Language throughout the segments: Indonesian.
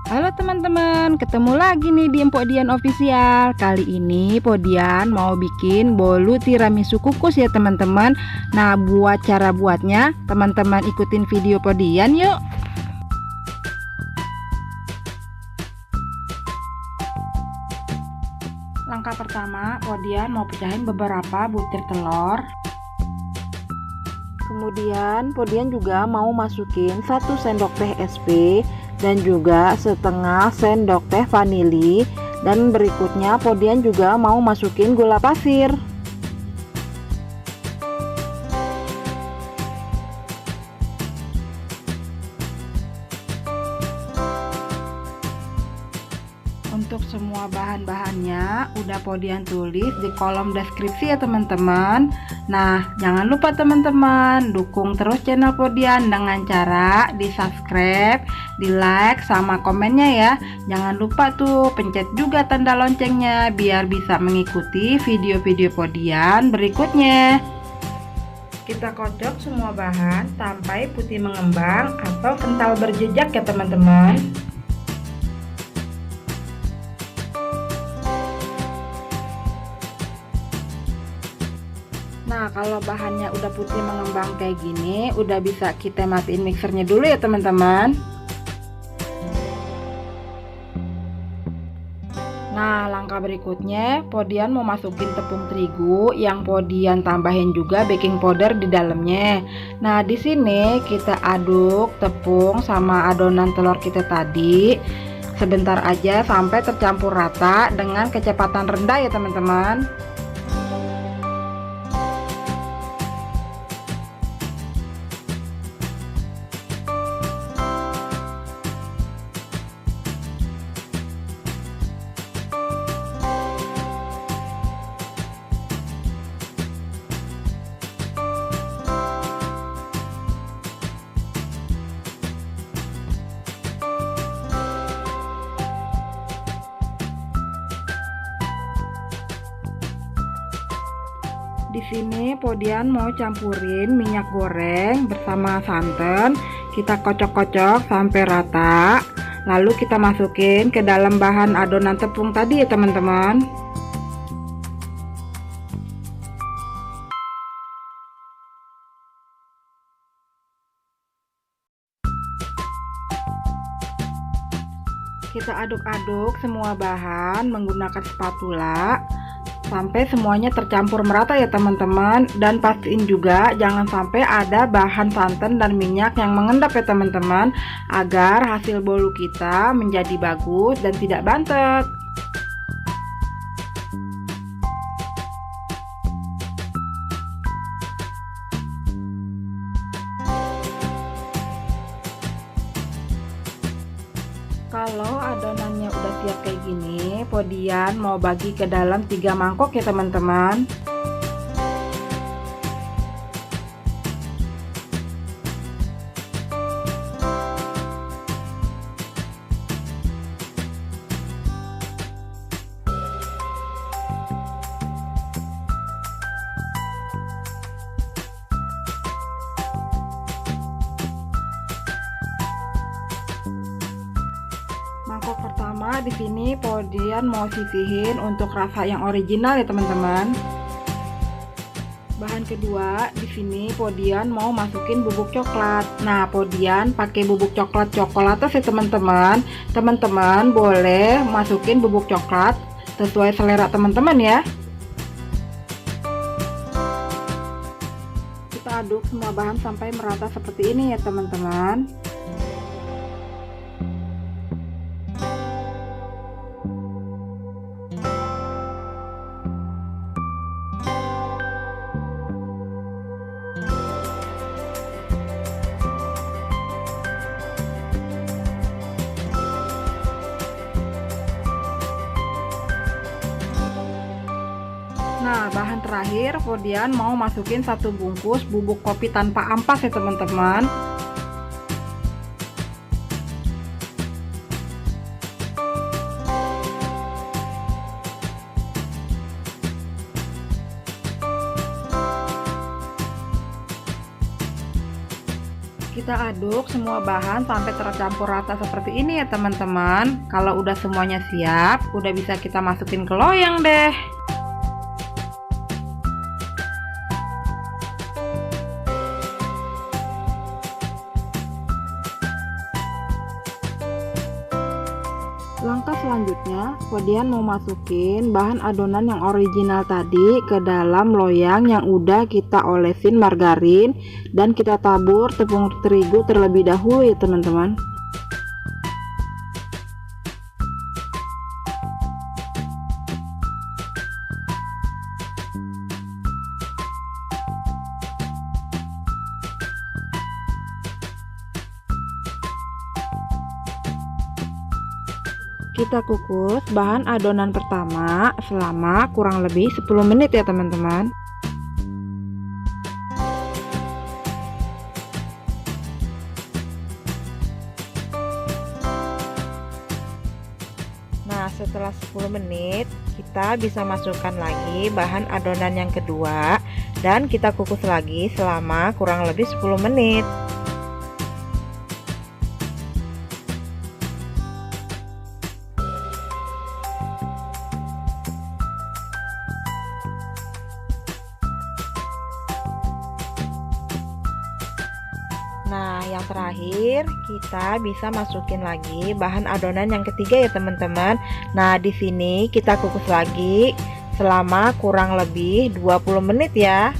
Halo teman-teman, ketemu lagi nih di Empok Dian Official. Kali ini Podian mau bikin bolu tiramisu kukus ya teman-teman. Nah, buat cara buatnya, teman-teman ikutin video Podian yuk. Langkah pertama, Podian mau pecahin beberapa butir telur. Kemudian Podian juga mau masukin 1 sendok teh SP dan juga setengah sendok teh vanili, dan berikutnya Podian juga mau masukin gula pasir. Untuk semua bahan-bahannya udah Podian tulis di kolom deskripsi ya teman-teman. Nah, jangan lupa teman-teman dukung terus channel Podian dengan cara di subscribe, di like, sama komennya ya. Jangan lupa tuh pencet juga tanda loncengnya biar bisa mengikuti video-video Podian berikutnya. Kita kocok semua bahan sampai putih mengembang atau kental berjejak ya teman-teman. Nah, kalau bahannya udah putih mengembang kayak gini, udah bisa kita matiin mixernya dulu ya teman-teman. Nah, langkah berikutnya Podian mau masukin tepung terigu yang Podian tambahin juga baking powder di dalamnya. Nah, di sini kita aduk tepung sama adonan telur kita tadi sebentar aja sampai tercampur rata dengan kecepatan rendah ya teman-teman. Di sini Podian mau campurin minyak goreng bersama santan. Kita kocok-kocok sampai rata. Lalu kita masukin ke dalam bahan adonan tepung tadi ya teman-teman. Kita aduk-aduk semua bahan menggunakan spatula sampai semuanya tercampur merata ya teman-teman, dan pastiin juga jangan sampai ada bahan santan dan minyak yang mengendap ya teman-teman, agar hasil bolu kita menjadi bagus dan tidak bantet. Kalau adonannya udah siap kayak gini, Podian mau bagi ke dalam 3 mangkok ya teman-teman. Mangkok pertama di sini Podian mau sisihin untuk rasa yang original ya teman-teman. Bahan kedua di sini Podian mau masukin bubuk coklat. Nah, Podian pakai bubuk coklat coklatos ya teman-teman. Teman-teman boleh masukin bubuk coklat sesuai selera teman-teman ya. Kita aduk semua bahan sampai merata seperti ini ya teman-teman. Nah, bahan terakhir Podian mau masukin 1 bungkus bubuk kopi tanpa ampas ya teman-teman. Kita aduk semua bahan sampai tercampur rata seperti ini ya teman-teman. Kalau udah semuanya siap, udah bisa kita masukin ke loyang deh. Langkah selanjutnya, Podian mau masukin bahan adonan yang original tadi ke dalam loyang yang udah kita olesin margarin dan kita tabur tepung terigu terlebih dahulu ya teman-teman. Kita kukus bahan adonan pertama selama kurang lebih 10 menit ya teman-teman. Nah, setelah 10 menit kita bisa masukkan lagi bahan adonan yang kedua dan kita kukus lagi selama kurang lebih 10 menit. Nah, yang terakhir kita bisa masukin lagi bahan adonan yang ketiga ya teman-teman. Nah, di sini kita kukus lagi selama kurang lebih 20 menit ya.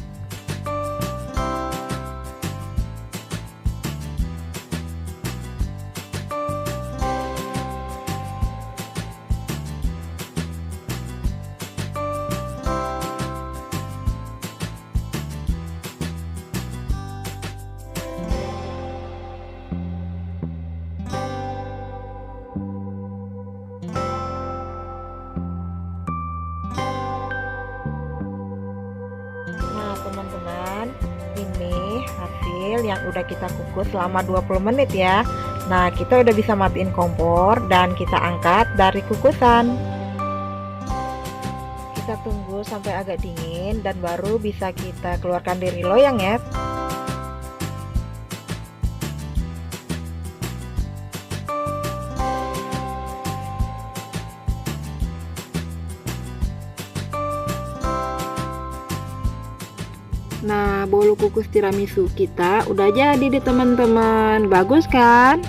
Teman-teman, ini hasil yang udah kita kukus selama 20 menit ya. Nah, kita udah bisa matiin kompor dan kita angkat dari kukusan. Kita tunggu sampai agak dingin dan baru bisa kita keluarkan dari loyang ya. Nah, bolu kukus tiramisu kita udah jadi deh teman-teman. Bagus kan?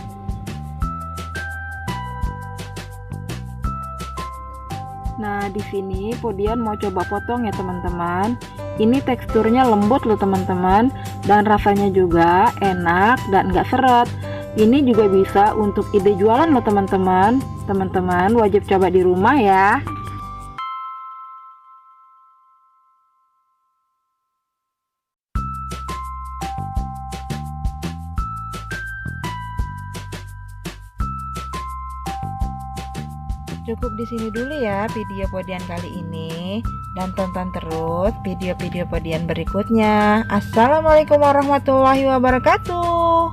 Nah, di sini Podian mau coba potong ya teman-teman. Ini teksturnya lembut loh teman-teman, dan rasanya juga enak dan nggak seret. Ini juga bisa untuk ide jualan loh teman-teman. Teman-teman wajib coba di rumah ya. Cukup di sini dulu ya video Podian kali ini, dan tonton terus video-video Podian berikutnya. Assalamualaikum warahmatullahi wabarakatuh.